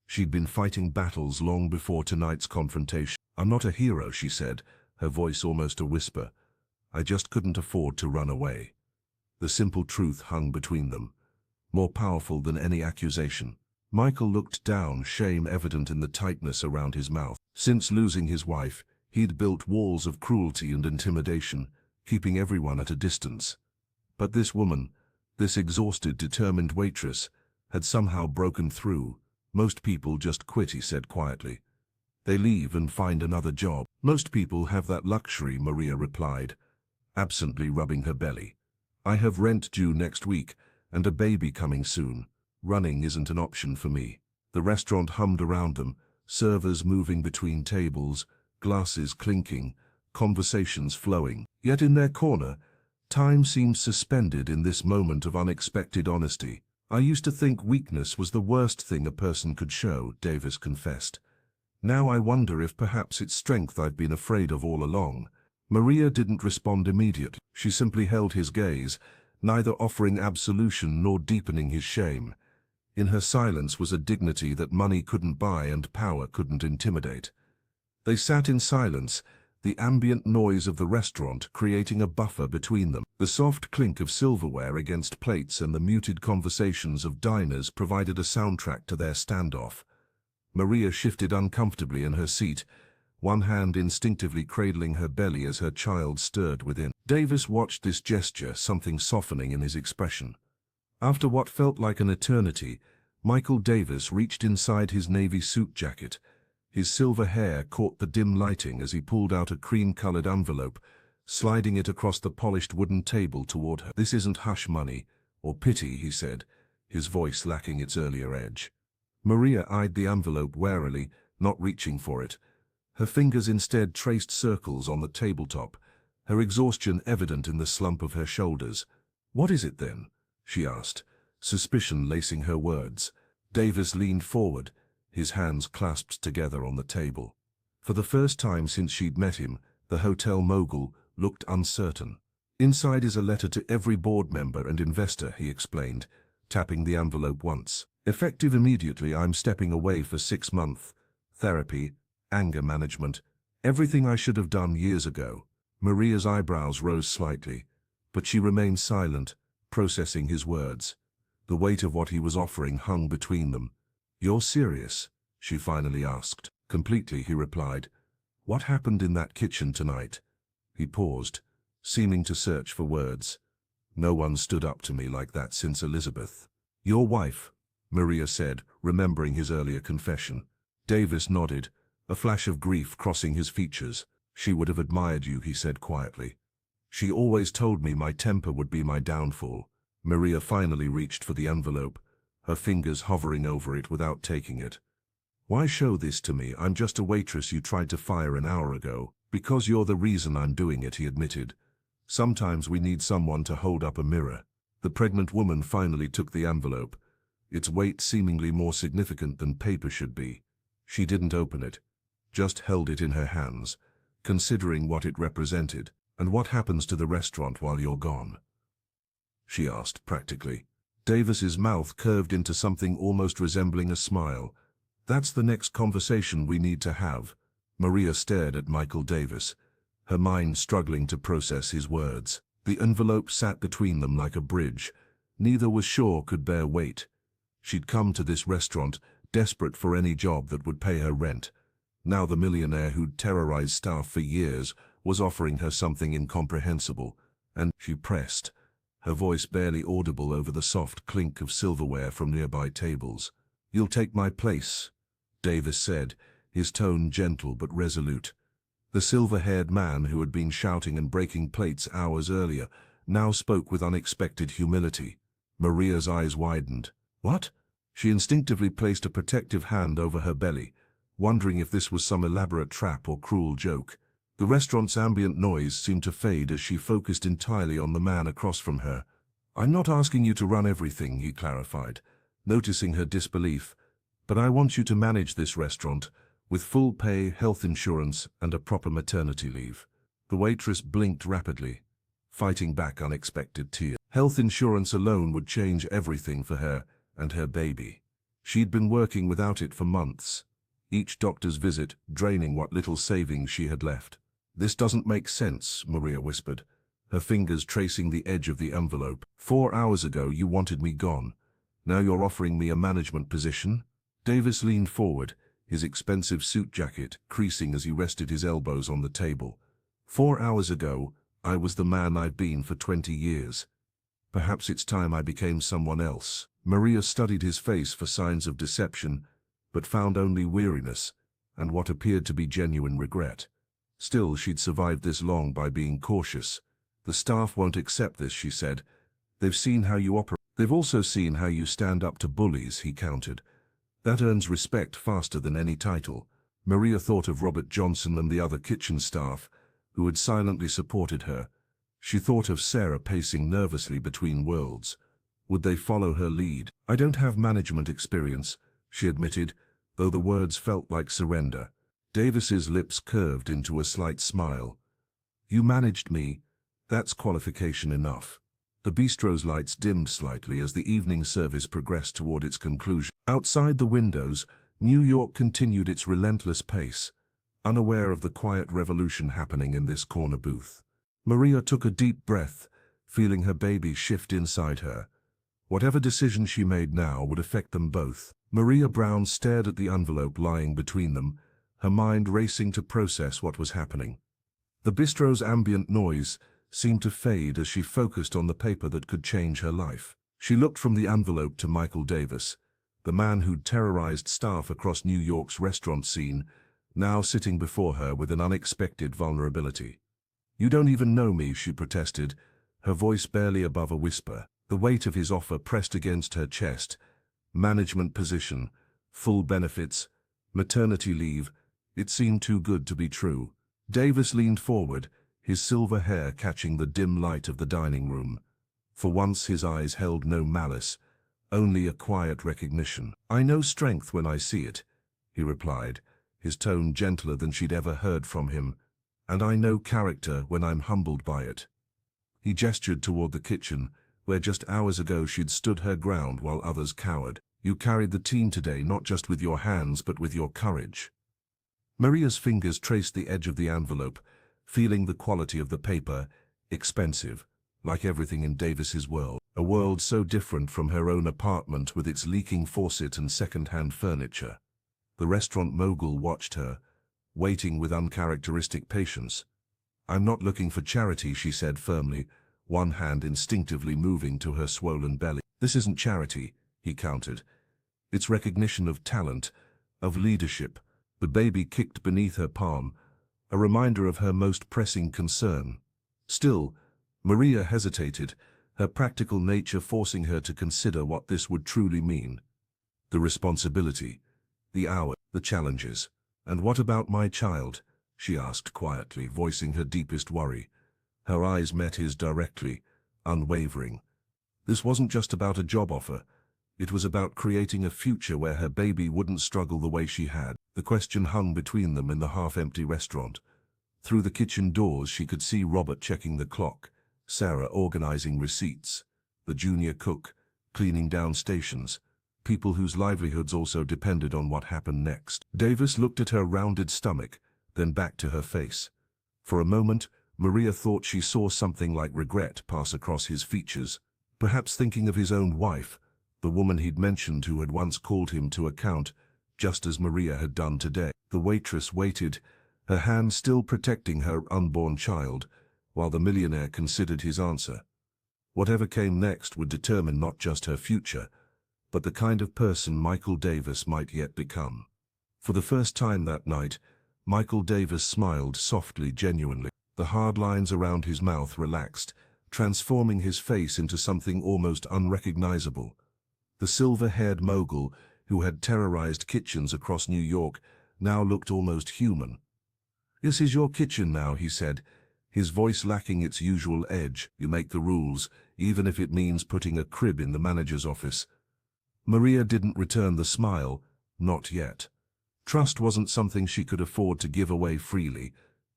She'd been fighting battles long before tonight's confrontation. I'm not a hero, she said, her voice almost a whisper. I just couldn't afford to run away. The simple truth hung between them, more powerful than any accusation. Michael looked down, shame evident in the tightness around his mouth. Since losing his wife, he'd built walls of cruelty and intimidation, keeping everyone at a distance. But this woman, this exhausted, determined waitress, had somehow broken through. Most people just quit, he said quietly. They leave and find another job. Most people have that luxury, Maria replied, absently rubbing her belly. I have rent due next week, and a baby coming soon. Running isn't an option for me. The restaurant hummed around them, servers moving between tables, glasses clinking, conversations flowing. Yet in their corner, time seemed suspended in this moment of unexpected honesty. I used to think weakness was the worst thing a person could show, Davis confessed. Now I wonder if perhaps it's strength I've been afraid of all along. Maria didn't respond immediately. She simply held his gaze, neither offering absolution nor deepening his shame. In her silence was a dignity that money couldn't buy and power couldn't intimidate. They sat in silence, the ambient noise of the restaurant creating a buffer between them. The soft clink of silverware against plates and the muted conversations of diners provided a soundtrack to their standoff. Maria shifted uncomfortably in her seat, one hand instinctively cradling her belly as her child stirred within. Davis watched this gesture, something softening in his expression. After what felt like an eternity, Michael Davis reached inside his navy suit jacket. His silver hair caught the dim lighting as he pulled out a cream-colored envelope, sliding it across the polished wooden table toward her. This isn't hush money or pity, he said, his voice lacking its earlier edge. Maria eyed the envelope warily, not reaching for it. Her fingers instead traced circles on the tabletop, her exhaustion evident in the slump of her shoulders. What is it then? She asked, suspicion lacing her words. Davis leaned forward, his hands clasped together on the table. For the first time since she'd met him, the hotel mogul looked uncertain. Inside is a letter to every board member and investor, he explained, tapping the envelope once. Effective immediately, I'm stepping away for 6 months. Therapy, anger management, everything I should have done years ago. Maria's eyebrows rose slightly, but she remained silent, processing his words. The weight of what he was offering hung between them. You're serious? She finally asked. Completely, he replied. What happened in that kitchen tonight? He paused, seeming to search for words. No one stood up to me like that since Elizabeth. Your wife, Maria said, remembering his earlier confession. Davis nodded, a flash of grief crossing his features. She would have admired you, he said quietly. She always told me my temper would be my downfall. Maria finally reached for the envelope, her fingers hovering over it without taking it. Why show this to me? I'm just a waitress you tried to fire an hour ago. Because you're the reason I'm doing it, he admitted. Sometimes we need someone to hold up a mirror. The pregnant woman finally took the envelope, its weight seemingly more significant than paper should be. She didn't open it, just held it in her hands, considering what it represented. And what happens to the restaurant while you're gone? She asked practically. Davis's mouth curved into something almost resembling a smile. That's the next conversation we need to have. Maria stared at Michael Davis, her mind struggling to process his words. The envelope sat between them like a bridge. Neither was sure could bear weight. She'd come to this restaurant, desperate for any job that would pay her rent. Now the millionaire who'd terrorized staff for years was offering her something incomprehensible, and she pressed, her voice barely audible over the soft clink of silverware from nearby tables. You'll take my place, Davis said, his tone gentle but resolute. The silver-haired man who had been shouting and breaking plates hours earlier now spoke with unexpected humility. Maria's eyes widened. What? She instinctively placed a protective hand over her belly, wondering if this was some elaborate trap or cruel joke. The restaurant's ambient noise seemed to fade as she focused entirely on the man across from her. I'm not asking you to run everything, he clarified, noticing her disbelief, but I want you to manage this restaurant, with full pay, health insurance, and a proper maternity leave. The waitress blinked rapidly, fighting back unexpected tears. Health insurance alone would change everything for her and her baby. She'd been working without it for months, each doctor's visit draining what little savings she had left. This doesn't make sense, Maria whispered, her fingers tracing the edge of the envelope. 4 hours ago you wanted me gone. Now you're offering me a management position? Davis leaned forward, his expensive suit jacket creasing as he rested his elbows on the table. 4 hours ago, I was the man I've been for 20 years. Perhaps it's time I became someone else. Maria studied his face for signs of deception, but found only weariness and what appeared to be genuine regret. Still, she'd survived this long by being cautious. The staff won't accept this, she said. They've seen how you operate. They've also seen how you stand up to bullies, he countered. That earns respect faster than any title. Maria thought of Robert Johnson and the other kitchen staff, who had silently supported her. She thought of Sarah pacing nervously between worlds. Would they follow her lead? I don't have management experience, she admitted, though the words felt like surrender. Davis's lips curved into a slight smile. You managed me. That's qualification enough. The bistro's lights dimmed slightly as the evening service progressed toward its conclusion. Outside the windows, New York continued its relentless pace, unaware of the quiet revolution happening in this corner booth. Maria took a deep breath, feeling her baby shift inside her. Whatever decision she made now would affect them both. Maria Brown stared at the envelope lying between them, her mind racing to process what was happening. The bistro's ambient noise seemed to fade as she focused on the paper that could change her life. She looked from the envelope to Michael Davis, the man who'd terrorized staff across New York's restaurant scene, now sitting before her with an unexpected vulnerability. You don't even know me, she protested, her voice barely above a whisper. The weight of his offer pressed against her chest. Management position, full benefits, maternity leave. It seemed too good to be true. Davis leaned forward, his silver hair catching the dim light of the dining room. For once his eyes held no malice, only a quiet recognition. I know strength when I see it, he replied, his tone gentler than she'd ever heard from him, and I know character when I'm humbled by it. He gestured toward the kitchen, where just hours ago she'd stood her ground while others cowered. You carried the team today not just with your hands but with your courage. Maria's fingers traced the edge of the envelope, feeling the quality of the paper, expensive, like everything in Davis's world. A world so different from her own apartment with its leaking faucet and second-hand furniture. The restaurant mogul watched her, waiting with uncharacteristic patience. I'm not looking for charity, she said firmly, one hand instinctively moving to her swollen belly. This isn't charity, he countered. It's recognition of talent, of leadership. The baby kicked beneath her palm, a reminder of her most pressing concern. Still, Maria hesitated, her practical nature forcing her to consider what this would truly mean. The responsibility, the hour, the challenges. And what about my child? She asked quietly, voicing her deepest worry. Her eyes met his directly, unwavering. This wasn't just about a job offer. It was about creating a future where her baby wouldn't struggle the way she had. The question hung between them in the half-empty restaurant. Through the kitchen doors she could see Robert checking the clock, Sarah organizing receipts, the junior cook cleaning down stations, people whose livelihoods also depended on what happened next. Davis looked at her rounded stomach, then back to her face. For a moment, Maria thought she saw something like regret pass across his features, perhaps thinking of his own wife, the woman he'd mentioned who had once called him to account, just as Maria had done today. The waitress waited, her hand still protecting her unborn child, while the millionaire considered his answer. Whatever came next would determine not just her future, but the kind of person Michael Davis might yet become. For the first time that night, Michael Davis smiled softly, genuinely. The hard lines around his mouth relaxed, transforming his face into something almost unrecognizable. The silver-haired mogul, who had terrorized kitchens across New York, now looked almost human. "This is your kitchen now," he said, his voice lacking its usual edge. "You make the rules, even if it means putting a crib in the manager's office." Maria didn't return the smile, not yet. Trust wasn't something she could afford to give away freely,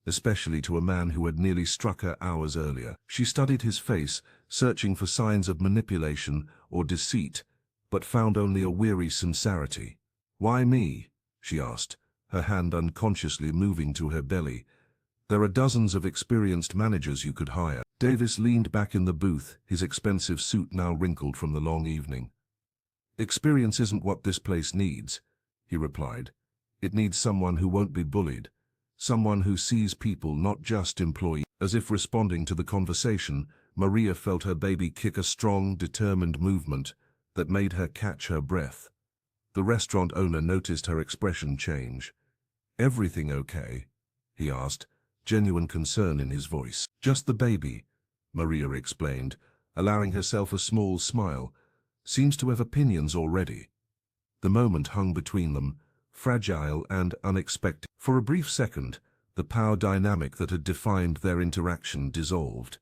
especially to a man who had nearly struck her hours earlier. She studied his face, searching for signs of manipulation or deceit, but found only a weary sincerity. "Why me?" she asked, her hand unconsciously moving to her belly. "There are dozens of experienced managers you could hire." Davis leaned back in the booth, his expensive suit now wrinkled from the long evening. "Experience isn't what this place needs," he replied. "It needs someone who won't be bullied, someone who sees people, not just employees." As if responding to the conversation, Maria felt her baby kick a strong, determined movement that made her catch her breath. The restaurant owner noticed her expression change. "Everything okay?" he asked, genuine concern in his voice. "Just the baby," Maria explained, allowing herself a small smile. "Seems to have opinions already." The moment hung between them, fragile and unexpected. For a brief second, the power dynamic that had defined their interaction dissolved,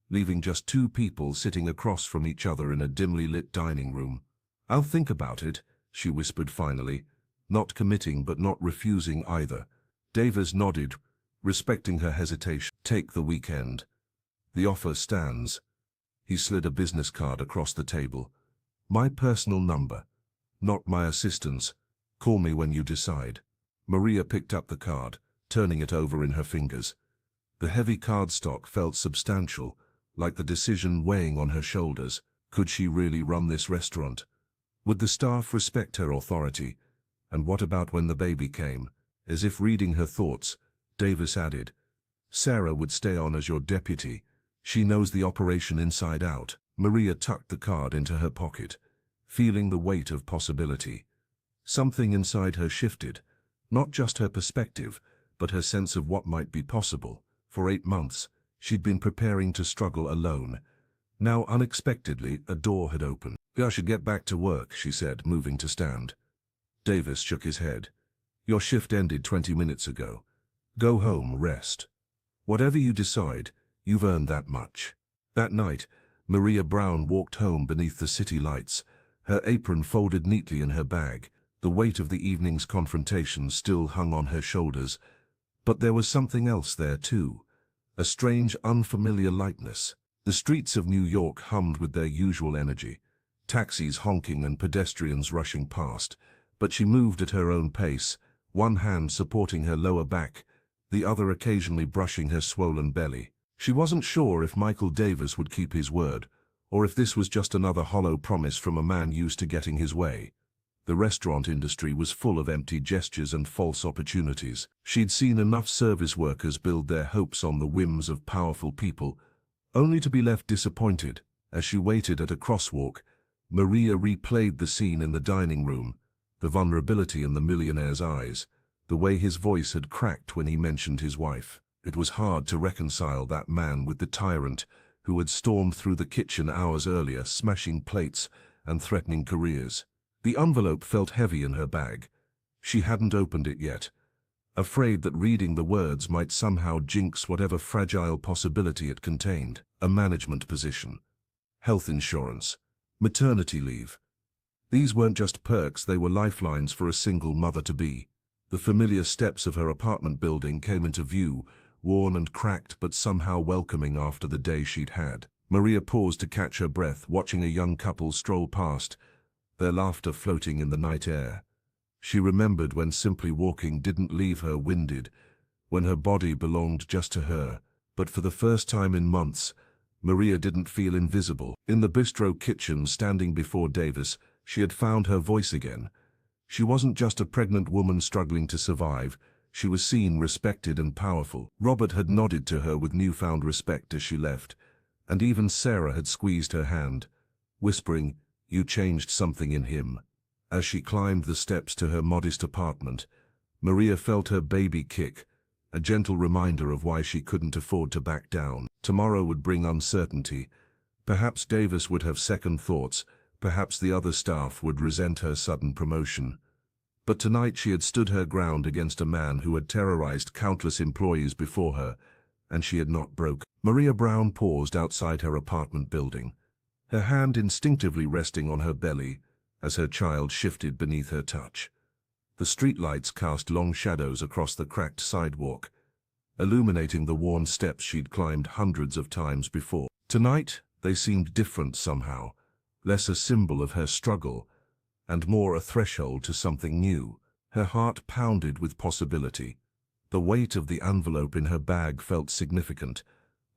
leaving just two people sitting across from each other in a dimly lit dining room. "I'll think about it," she whispered finally, not committing but not refusing either. Davis nodded, respecting her hesitation. "Take the weekend. The offer stands." He slid a business card across the table. "My personal number. Not my assistant's. Call me when you decide." Maria picked up the card, turning it over in her fingers. The heavy cardstock felt substantial, like the decision weighing on her shoulders. Could she really run this restaurant? Would the staff respect her authority? And what about when the baby came? As if reading her thoughts, Davis added, "Sarah would stay on as your deputy. She knows the operation inside out." Maria tucked the card into her pocket, feeling the weight of possibility. Something inside her shifted, not just her perspective, but her sense of what might be possible. For 8 months, she'd been preparing to struggle alone. Now, unexpectedly, a door had opened. "I should get back to work," she said, moving to stand. Davis shook his head. "Your shift ended 20 minutes ago. Go home, rest. Whatever you decide, you've earned that much." That night, Maria Brown walked home beneath the city lights, her apron folded neatly in her bag. The weight of the evening's confrontation still hung on her shoulders, but there was something else there too, a strange, unfamiliar lightness. The streets of New York hummed with their usual energy, taxis honking and pedestrians rushing past, but she moved at her own pace, one hand supporting her lower back, the other occasionally brushing her swollen belly. She wasn't sure if Michael Davis would keep his word, or if this was just another hollow promise from a man used to getting his way. The restaurant industry was full of empty gestures and false opportunities. She'd seen enough service workers build their hopes on the whims of powerful people, only to be left disappointed. As she waited at a crosswalk, Maria replayed the scene in the dining room, the vulnerability in the millionaire's eyes, the way his voice had cracked when he mentioned his wife. It was hard to reconcile that man with the tyrant who had stormed through the kitchen hours earlier, smashing plates and threatening careers. The envelope felt heavy in her bag. She hadn't opened it yet, afraid that reading the words might somehow jinx whatever fragile possibility it contained. A management position, health insurance, maternity leave. These weren't just perks, they were lifelines for a single mother-to-be. The familiar steps of her apartment building came into view, worn and cracked but somehow welcoming after the day she'd had. Maria paused to catch her breath, watching a young couple stroll past, their laughter floating in the night air. She remembered when simply walking didn't leave her winded, when her body belonged just to her. But for the first time in months, Maria didn't feel invisible. In the bistro kitchen, standing before Davis, she had found her voice again. She wasn't just a pregnant woman struggling to survive. She was seen, respected, and powerful. Robert had nodded to her with newfound respect as she left, and even Sarah had squeezed her hand, whispering, "You changed something in him." As she climbed the steps to her modest apartment, Maria felt her baby kick, a gentle reminder of why she couldn't afford to back down. Tomorrow would bring uncertainty. Perhaps Davis would have second thoughts, perhaps the other staff would resent her sudden promotion. But tonight she had stood her ground against a man who had terrorized countless employees before her, and she had not broken. Maria Brown paused outside her apartment building, her hand instinctively resting on her belly as her child shifted beneath her touch. The streetlights cast long shadows across the cracked sidewalk, illuminating the worn steps she'd climbed hundreds of times before. Tonight, they seemed different somehow, less a symbol of her struggle, and more a threshold to something new. Her heart pounded with possibility. The weight of the envelope in her bag felt significant,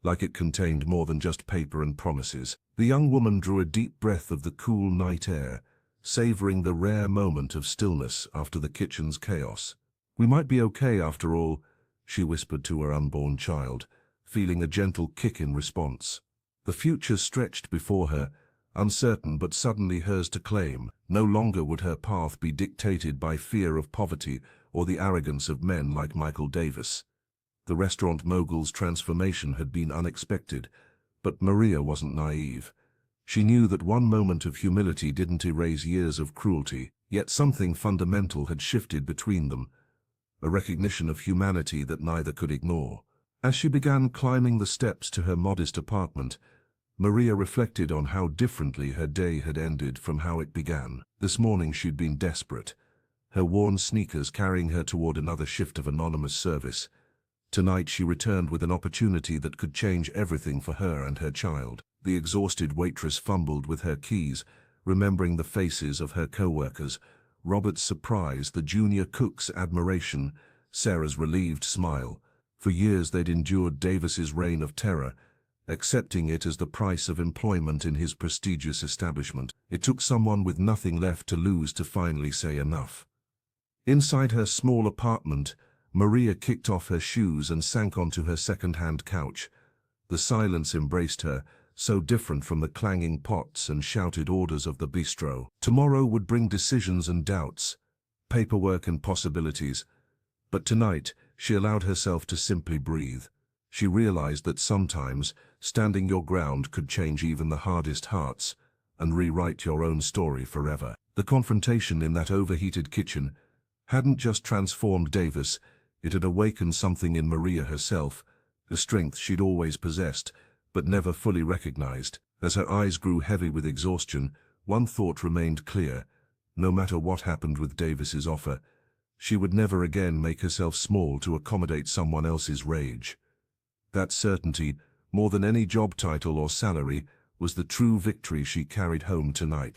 like it contained more than just paper and promises. The young woman drew a deep breath of the cool night air, savoring the rare moment of stillness after the kitchen's chaos. "We might be okay after all," she whispered to her unborn child, feeling a gentle kick in response. The future stretched before her, uncertain but suddenly hers to claim. No longer would her path be dictated by fear of poverty or the arrogance of men like Michael Davis. The restaurant mogul's transformation had been unexpected, but Maria wasn't naive. She knew that one moment of humility didn't erase years of cruelty, yet something fundamental had shifted between them, a recognition of humanity that neither could ignore. As she began climbing the steps to her modest apartment, Maria reflected on how differently her day had ended from how it began. This morning she'd been desperate, her worn sneakers carrying her toward another shift of anonymous service. Tonight she returned with an opportunity that could change everything for her and her child. The exhausted waitress fumbled with her keys, remembering the faces of her co-workers, Robert's surprise, the junior cook's admiration, Sarah's relieved smile. For years they'd endured Davis's reign of terror, accepting it as the price of employment in his prestigious establishment. It took someone with nothing left to lose to finally say enough. Inside her small apartment, Maria kicked off her shoes and sank onto her second-hand couch. The silence embraced her, so different from the clanging pots and shouted orders of the bistro. Tomorrow would bring decisions and doubts, paperwork and possibilities, but tonight she allowed herself to simply breathe. She realized that sometimes standing your ground could change even the hardest hearts and rewrite your own story forever. The confrontation in that overheated kitchen hadn't just transformed Davis, it had awakened something in Maria herself, a strength she'd always possessed, but never fully recognized. As her eyes grew heavy with exhaustion, one thought remained clear. No matter what happened with Davis's offer, she would never again make herself small to accommodate someone else's rage. That certainty, More than any job title or salary was the true victory she carried home tonight.